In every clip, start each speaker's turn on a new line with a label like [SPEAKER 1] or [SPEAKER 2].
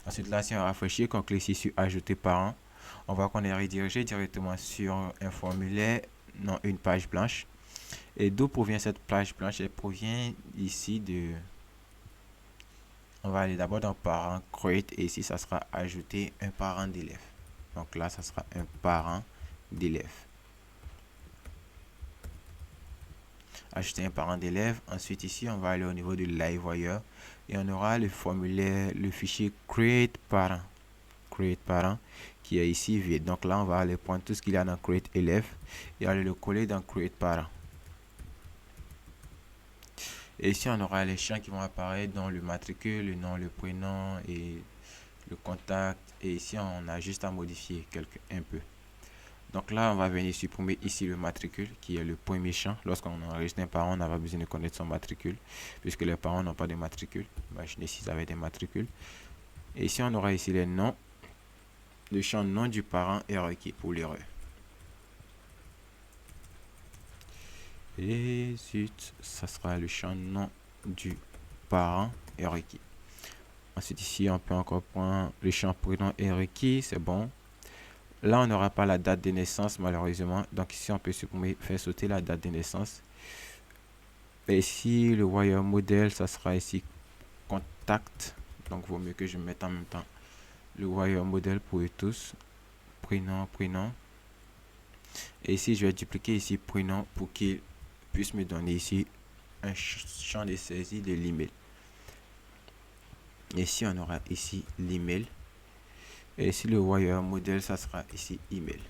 [SPEAKER 1] Ensuite là, si on rafraîchit, qu'on clique ici sur ajouter parent, on voit qu'on est redirigé directement sur un formulaire, non une page blanche. Et d'où provient cette page blanche? Elle provient ici de... On va aller d'abord dans parent, create, et ici ça sera ajouter un parent d'élève. Donc là, ça sera un parent d'élève. Ajouter un parent d'élève. Ensuite ici, on va aller au niveau de LiveWire et on aura le formulaire, le fichier create parent qui est ici vide. Donc là, on va aller prendre tout ce qu'il y a dans create élève et aller le coller dans create parent. Et ici, on aura les champs qui vont apparaître dans le matricule, le nom, le prénom et le contact. Et ici, on a juste à modifier un peu. Donc là, on va venir supprimer ici le matricule, qui est le premier champ. Lorsqu'on enregistre un parent, on n'a pas besoin de connaître son matricule, puisque les parents n'ont pas de matricule. Imaginez s'ils avaient des matricules. Et ici, on aura ici les noms. Le champ nom du parent est requis pour l'erreur. Et ensuite, ça sera le champ nom du parent est requis. Ensuite, ici, on peut encore prendre le champ prénom est requis, c'est bon. Là, on n'aura pas la date de naissance, malheureusement. Donc ici, on peut supprimer, faire sauter la date de naissance. Et ici, le wire model, ça sera ici contact. Donc, il vaut mieux que je mette en même temps le wire model pour eux tous. Prénom. Et ici, je vais dupliquer ici prénom pour qu'il puisse me donner ici un champ de saisie de l'email. Et ici, on aura ici l'email. Et ici, le wire model, ça sera ici email.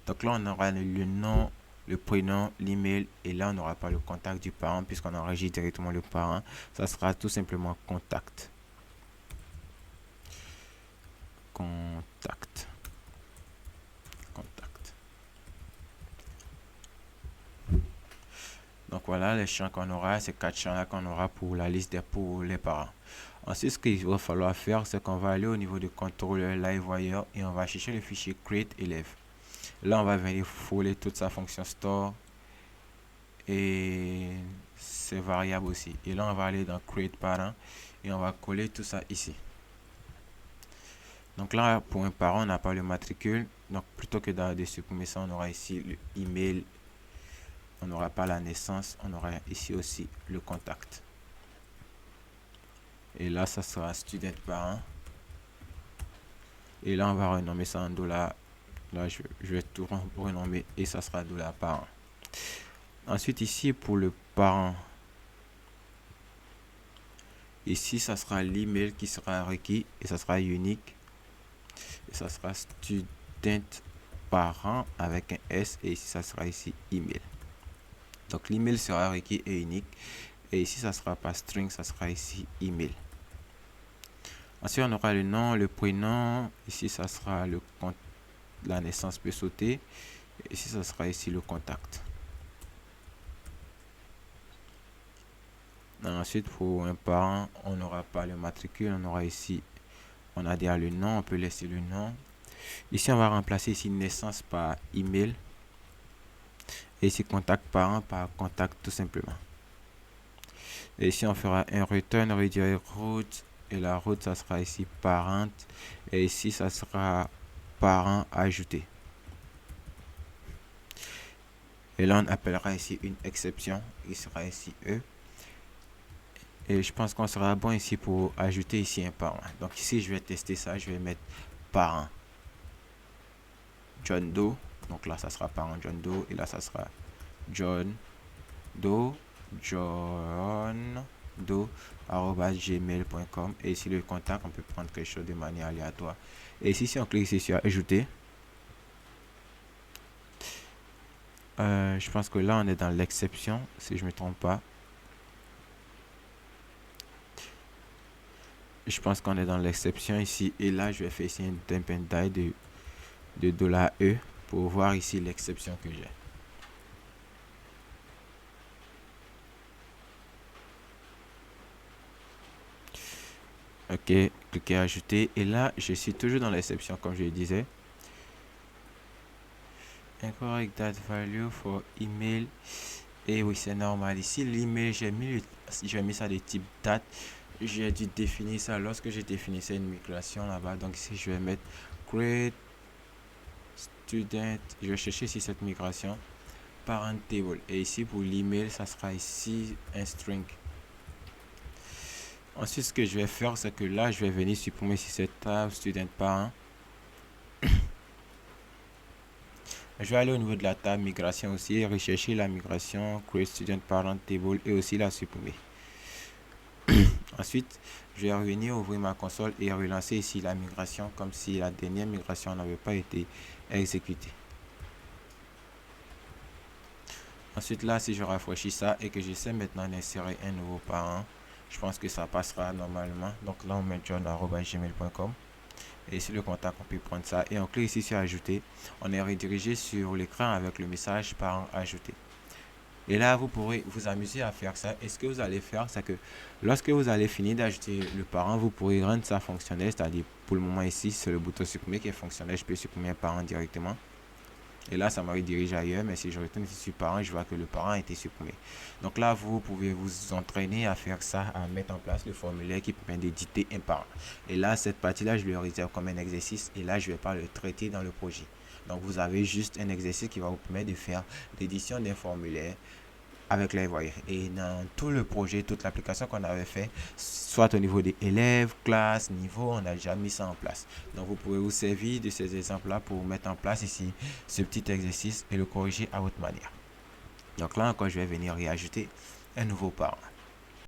[SPEAKER 1] Donc là, on aura le nom, le prénom, l'email, et là, on n'aura pas le contact du parent puisqu'on enregistre directement le parent. Ça sera tout simplement contact. Contact. Donc voilà les champs qu'on aura, ces 4 champs là qu'on aura pour la liste pour les parents. Ensuite, ce qu'il va falloir faire, c'est qu'on va aller au niveau du contrôleur LiveWire et on va chercher le fichier create élève. Là, on va venir fouler toute sa fonction store et ses variables aussi. Et là, on va aller dans create parent et on va coller tout ça ici. Donc là, pour un parent, on n'a pas le matricule. Donc plutôt que de supprimer ça, on aura ici le email. On n'aura pas la naissance. On aura ici aussi le contact. Et là, ça sera student parent. Et là, on va renommer ça en dollar. Là, je vais tout renommer et ça sera dollar parent. Ensuite, ici, pour le parent, ici, ça sera l'email qui sera requis et ça sera unique. Et ça sera student parent avec un S et ici, ça sera ici email. Donc, l'email sera requis et unique. Et ici, ça sera pas string, ça sera ici email. Ensuite, on aura le nom, le prénom. Ici, ça sera le compte. La naissance peut sauter. Et ici, ça sera ici le contact. Ensuite, pour un parent, on n'aura pas le matricule. On aura ici, on a déjà le nom. On peut laisser le nom. Ici, on va remplacer ici naissance par email. Et ici, contact parent par contact tout simplement. Et ici, on fera un return, redirect route. Et la route, ça sera ici parent. Et ici, ça sera parent ajouté. Et là, on appellera ici une exception. Il sera ici E. Et je pense qu'on sera bon ici pour ajouter ici un parent. Donc ici, je vais tester ça. Je vais mettre parent John Doe. Donc là, ça sera parent John Doe. Et là, ça sera John Doe. John Doe @gmail.com. Et ici, le contact, on peut prendre quelque chose de manière aléatoire. Et ici, si on clique ici sur ajouter, je pense que là, on est dans l'exception, si je ne me trompe pas. Je pense qu'on est dans l'exception ici. Et là, je vais faire ici un dump and die de $E pour voir ici l'exception que j'ai. Ok, cliquez ajouter. Et là, je suis toujours dans l'exception comme je le disais. Incorrect date value for email. Et oui, c'est normal. Ici, l'email, j'ai mis ça de type date. j'ai dû définir ça lorsque j'ai défini une migration là-bas. Donc ici, je vais mettre create student. Je vais chercher ici cette migration parent table. Et ici, pour l'email, ça sera ici un string. Ensuite, ce que je vais faire, c'est que là, je vais venir supprimer ici cette table student parent. Je vais aller au niveau de la table migration aussi et rechercher la migration create student parent table et aussi la supprimer. Ensuite, je vais revenir ouvrir ma console et relancer ici la migration comme si la dernière migration n'avait pas été exécutée. Ensuite, là, si je rafraîchis ça et que j'essaie maintenant d'insérer un nouveau parent, je pense que ça passera normalement. Donc là, on met john@gmail.com. Et sur le contact, on peut prendre ça et on clique ici sur ajouter. On est redirigé sur l'écran avec le message parent ajouté. Et là, vous pourrez vous amuser à faire ça. Et ce que vous allez faire, c'est que lorsque vous allez finir d'ajouter le parent, vous pourrez rendre ça fonctionnel. C'est-à-dire, pour le moment ici, c'est le bouton supprimer qui est fonctionnel. Je peux supprimer un parent directement. Et là, ça me redirige ailleurs. Mais si je retourne ici sur parent, je vois que le parent a été supprimé. Donc là, vous pouvez vous entraîner à faire ça, à mettre en place le formulaire qui permet d'éditer un parent. Et là, cette partie-là, je le réserve comme un exercice. Et là, je ne vais pas le traiter dans le projet. Donc, vous avez juste un exercice qui va vous permettre de faire l'édition d'un formulaire avec les voyelles. Et dans tout le projet, toute l'application qu'on avait fait, soit au niveau des élèves, classe, niveau, on a déjà mis ça en place. Donc, vous pouvez vous servir de ces exemples-là pour mettre en place ici ce petit exercice et le corriger à votre manière. Donc là encore, je vais venir y ajouter un nouveau parent.